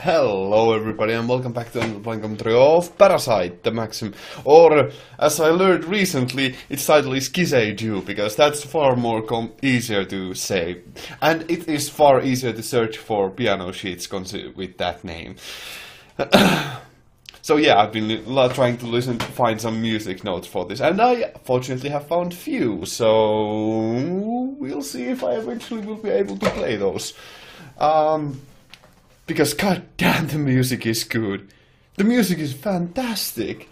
Hello everybody and welcome back to another playing commentary of Parasyte, the Maxim. Or, as I learned recently, its title is Kiseiju, because that's far more easier to say. And it is far easier to search for piano sheets with that name. So yeah, I've been trying to find some music notes for this, and I fortunately have found few, so we'll see if I eventually will be able to play those. Because goddamn, the music is good. The music is fantastic.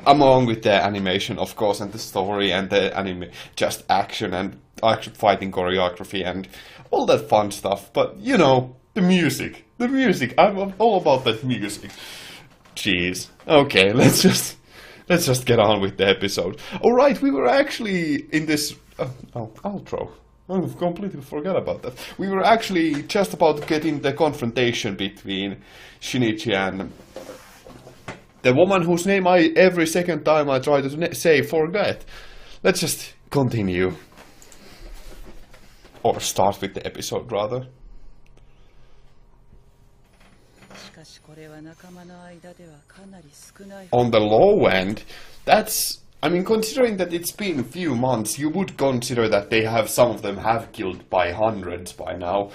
Along with the animation, of course, and the story and the just action and action fighting choreography and all that fun stuff. But you know, the music. I'm all about that music. Jeez. Okay, let's just get on with the episode. All right, we were actually in this outro. I completely forgot about that. We were actually just about to get in the confrontation between Shinichi and the woman whose name I, every second time I try to say, forget. Let's just continue. Or start with the episode, rather. On the low end, that's... I mean, considering that it's been a few months, you would consider that some of them have killed by hundreds by now.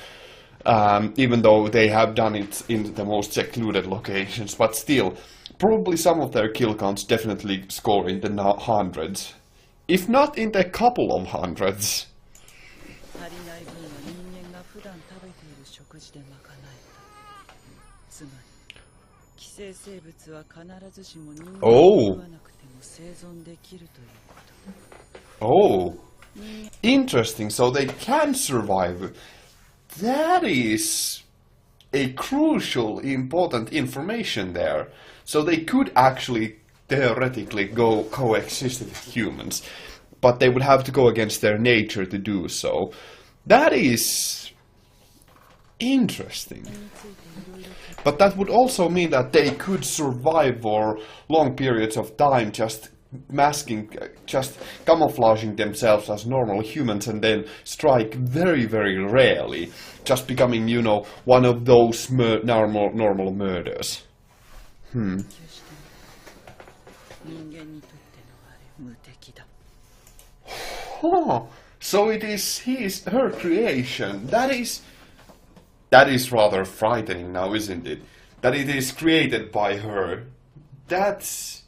Even though they have done it in the most secluded locations. But still, probably some of their kill counts definitely score in the hundreds. If not in the couple of hundreds. Oh. Oh, interesting, so they can survive. That is a crucial, important information there. So they could actually, theoretically, coexist with humans. But they would have to go against their nature to do so. That is interesting. But that would also mean that they could survive for long periods of time just camouflaging themselves as normal humans and then strike very, very rarely, just becoming, you know, one of those normal murders. Oh, so it is her creation. That is rather frightening now, isn't it? That it is created by her. That's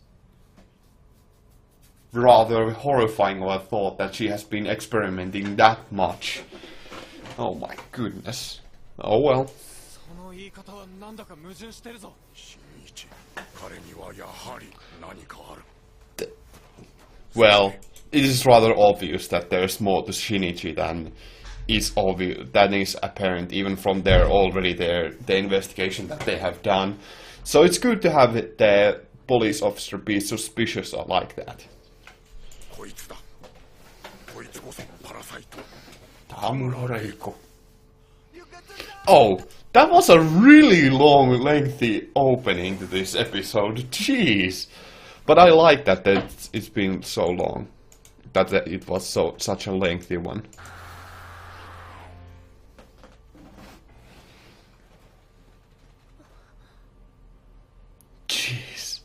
rather horrifying of a thought, that she has been experimenting that much. Oh my goodness. Oh well. Well, it is rather obvious that there's more to Shinichi than is obvious, that is apparent even from the investigation that they have done. So it's good to have the police officer be suspicious like that. Oh, that was a really long, lengthy opening to this episode. Jeez. But I like that it's been so long. That it was such a lengthy one. Jeez.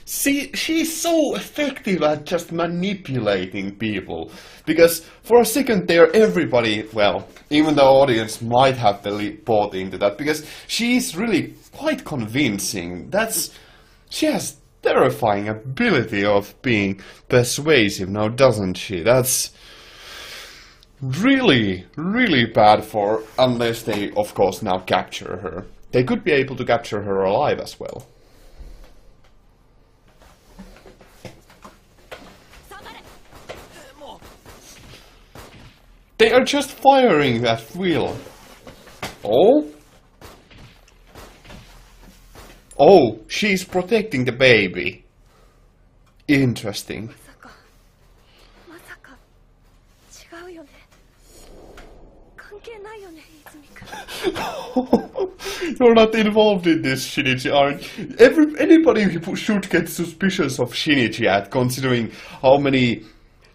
See, she's so effective at just manipulating people. Because for a second there, everybody, well, even the audience might have bought into that. Because she's really quite convincing. She has terrifying ability of being persuasive now, doesn't she? That's really, really bad unless they, of course, now capture her. They could be able to capture her alive as well. They are just firing at will. Oh? Oh, she's protecting the baby. Interesting. You're not involved in this, Shinichi, aren't you? Anybody who should get suspicious of Shinichi considering how many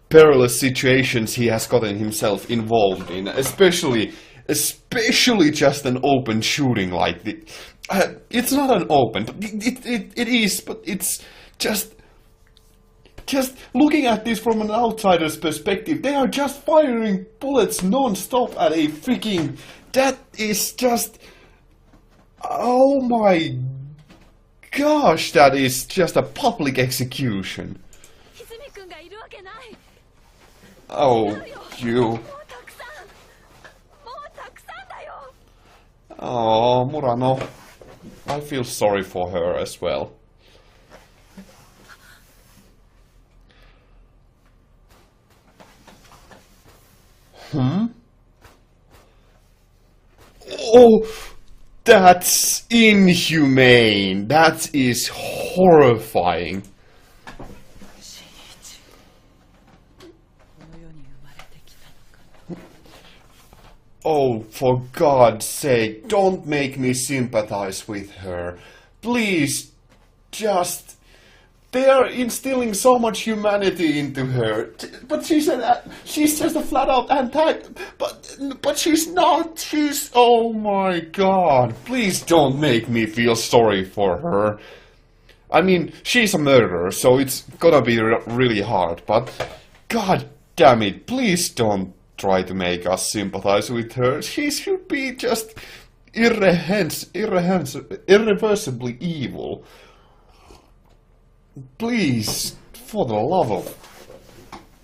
perilous situations he has gotten himself involved in, especially especially just an open shooting like this. It's not an open, it is, but it's just looking at this from an outsider's perspective, they are just firing bullets non-stop at a freaking... That is just... Oh my gosh, that is just a public execution. Oh, you... Oh, Murano. I feel sorry for her as well. Oh, that's inhumane. That is horrifying. Oh, for God's sake, don't make me sympathize with her. Please, just... They are instilling so much humanity into her. But she's just a flat-out antagonist. But she's not. She's... Oh my God. Please don't make me feel sorry for her. I mean, she's a murderer, so it's gonna be really hard. But, God damn it, please don't try to make us sympathize with her. She should be just irreversibly evil. Please, for the love of...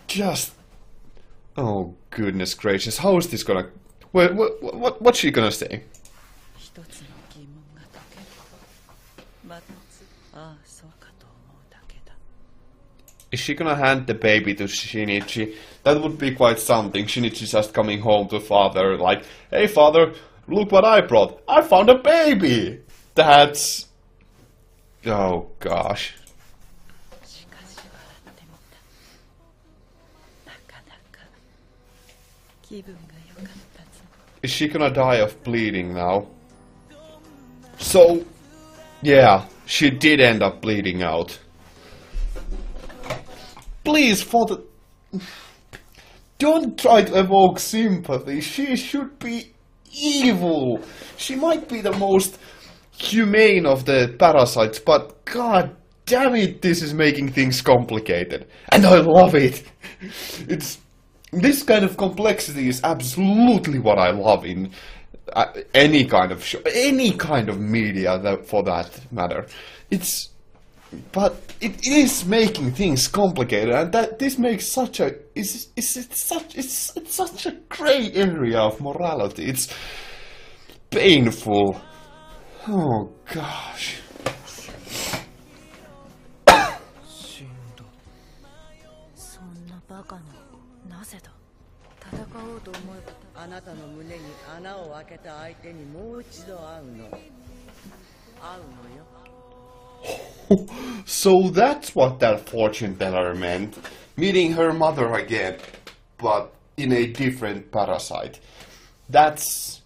Just... Oh, goodness gracious, how is this gonna... What's she gonna say? Is she gonna hand the baby to Shinichi? That would be quite something. Shinichi's just coming home to father, like, hey father, look what I brought. I found a baby! That's... Oh, gosh. Is she gonna die of bleeding now? So, yeah, she did end up bleeding out. Please, for the... Don't try to evoke sympathy. She should be evil. She might be the most humane of the parasites, but god damn it, this is making things complicated. And I love it. It's... This kind of complexity is absolutely what I love in any kind of show, any kind of media, for that matter. But it is making things complicated, and this makes such a it's such a grey area of morality. It's painful. Oh gosh. So that's what that fortune teller meant. Meeting her mother again, but in a different parasite. That's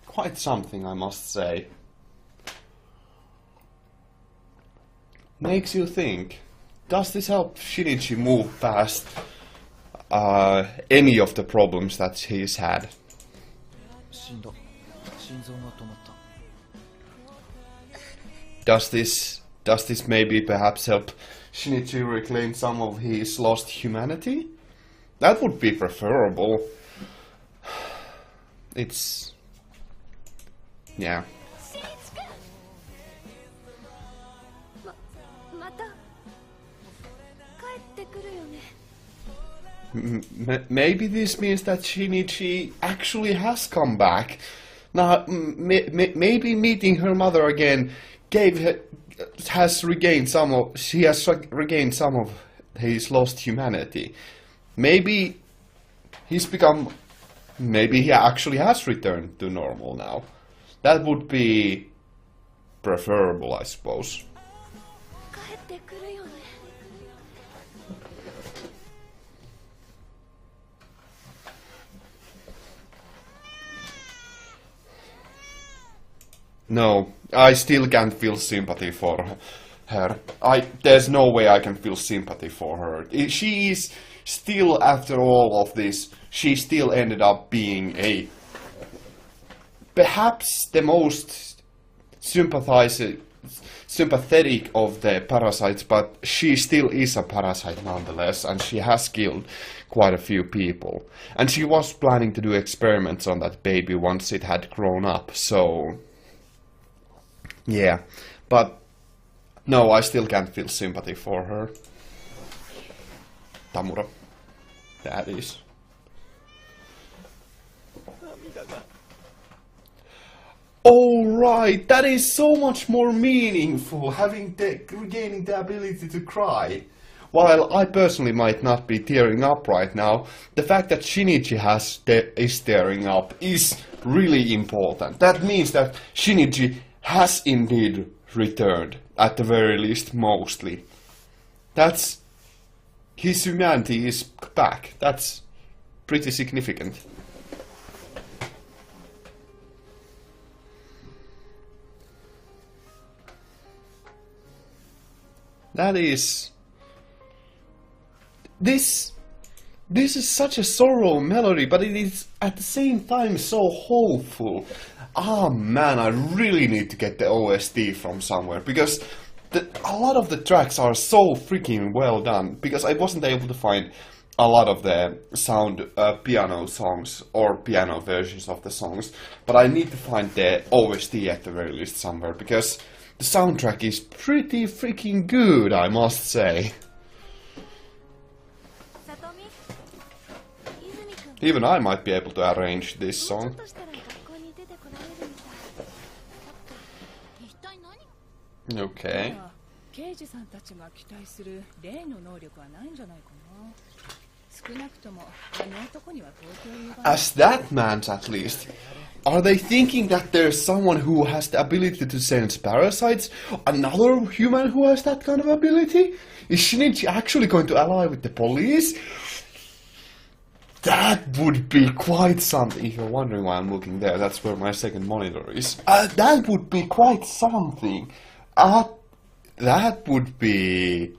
quite something, I must say. Makes you think, does this help Shinichi move past any of the problems that he's had? Does this maybe perhaps help Shinichi reclaim some of his lost humanity? That would be preferable. It's... yeah. Maybe this means that Shinichi actually has come back. Now, maybe meeting her mother again has regained some of his lost humanity. Maybe he actually has returned to normal now. That would be preferable, I suppose. No, I still can't feel sympathy for her. There's no way I can feel sympathy for her. She is still, after all of this, she still ended up being a perhaps the most sympathetic of the parasites, but she still is a parasite nonetheless, and she has killed quite a few people. And she was planning to do experiments on that baby once it had grown up, so yeah. But no, I still can't feel sympathy for her. Tamura. That is. Alright, that is so much more meaningful, regaining the ability to cry. While I personally might not be tearing up right now, the fact that Shinichi is tearing up is really important. That means that Shinichi has indeed returned, at the very least, mostly. His humanity is back. That's pretty significant. That is... This is such a sorrow melody, but it is at the same time so hopeful. Ah man, I really need to get the OST from somewhere, because a lot of the tracks are so freaking well done, because I wasn't able to find a lot of the piano songs, or piano versions of the songs, but I need to find the OST at the very least somewhere, because the soundtrack is pretty freaking good, I must say. Even I might be able to arrange this song. Okay. As that man's, at least. Are they thinking that there's someone who has the ability to sense parasites? Another human who has that kind of ability? Is Shinichi actually going to ally with the police? That would be quite something. If you're wondering why I'm looking there, that's where my second monitor is. That would be quite something. That would be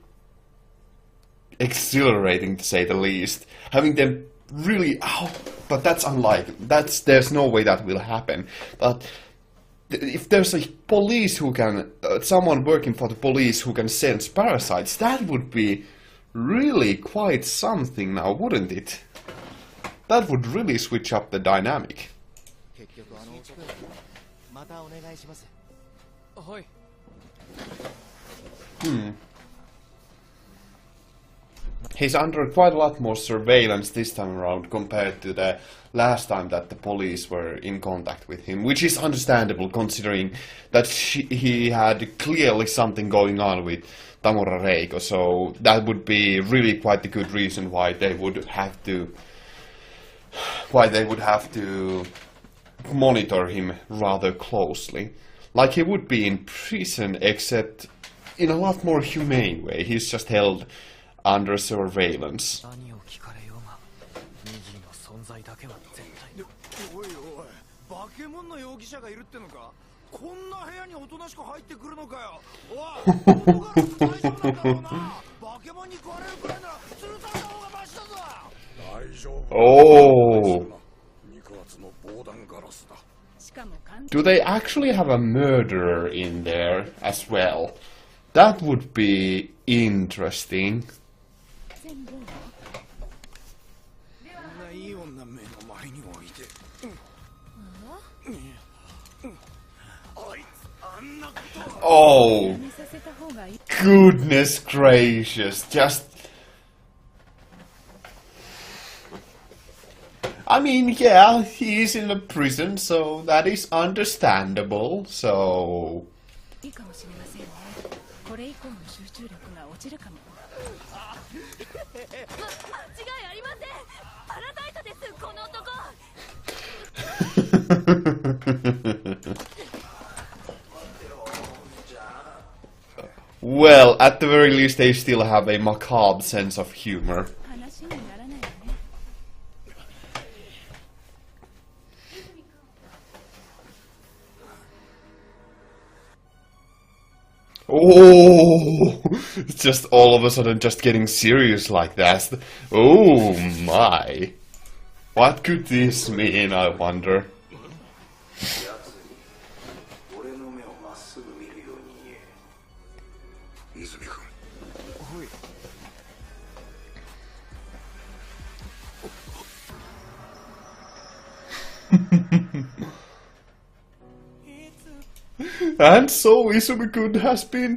exhilarating, to say the least. Having them really... but that's unlikely. There's no way that will happen. But if there's a police who can... someone working for the police who can sense parasites, that would be really quite something now, wouldn't it? That would really switch up the dynamic. He's under quite a lot more surveillance this time around compared to the last time that the police were in contact with him, which is understandable considering that he had clearly something going on with Tamura Reiko, so that would be really quite a good reason why they would have to monitor him rather closely. Like he would be in prison, except in a lot more humane way. He's just held under surveillance. Oh! Do they actually have a murderer in there as well? That would be interesting. Oh, goodness gracious, just... I mean, yeah, he's in a prison, so that is understandable, so... Well, at the very least they still have a macabre sense of humor. Oh, it's just all of a sudden just getting serious like that. Oh my. What could this mean, I wonder? And so Izumi-kun has been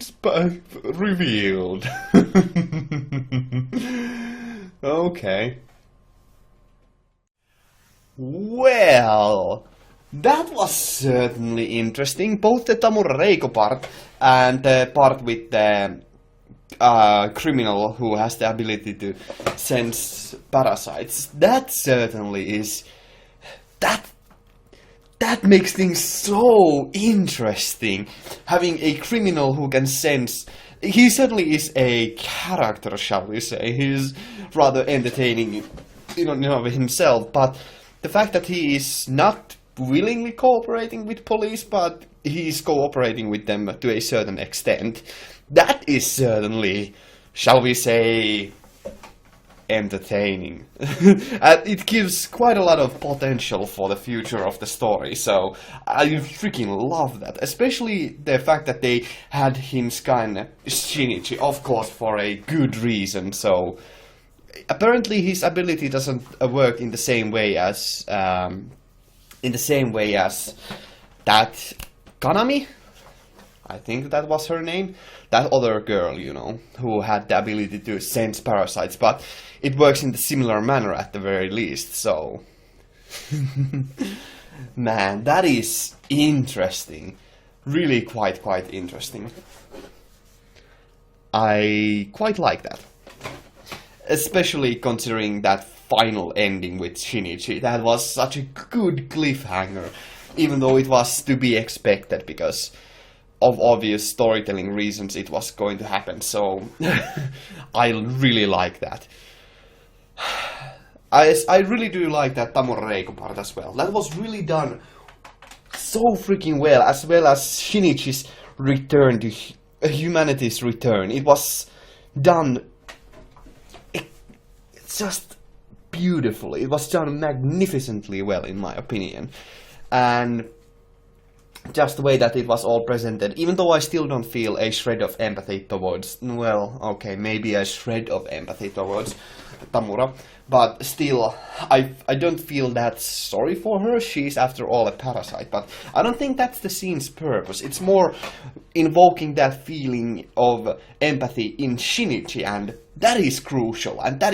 revealed. Okay. Well, that was certainly interesting. Both the Tamura Reiko part and the part with the criminal who has the ability to sense parasites. That certainly is... That makes things so interesting. Having a criminal who can sense... He certainly is a character, shall we say. He's rather entertaining himself, but the fact that he is not willingly cooperating with police, but he's cooperating with them to a certain extent, that is certainly, shall we say, entertaining. And it gives quite a lot of potential for the future of the story, so I freaking love that. Especially the fact that they had him scan Shinichi, of course for a good reason, so apparently his ability doesn't work in the same way as that Kanami, I think that was her name, that other girl, you know, who had the ability to sense parasites, but it works in the similar manner at the very least, so... Man, that is interesting. Really quite interesting. I quite like that. Especially considering that final ending with Shinichi. That was such a good cliffhanger, even though it was to be expected, because of obvious storytelling reasons it was going to happen, so I really like that. I really do like that Tamura Reiko part as well. That was really done so freaking well as Shinichi's return to humanity's return. It was done just beautifully. It was done magnificently well, in my opinion. And just the way that it was all presented, even though I still don't feel a shred of empathy towards, well, okay, maybe a shred of empathy towards Tamura, but still, I don't feel that sorry for her. She's after all a parasite, but I don't think that's the scene's purpose. It's more invoking that feeling of empathy in Shinichi, and that is crucial, and that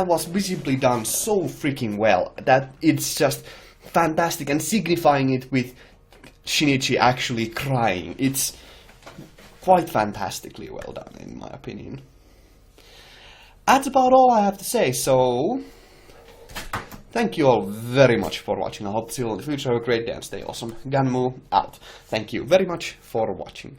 was visibly done so freaking well that it's just fantastic, and signifying it with Shinichi actually crying. It's quite fantastically well done, in my opinion. That's about all I have to say, so thank you all very much for watching. I hope to see you in the future. Have a great day and stay awesome. Ganmu out. Thank you very much for watching.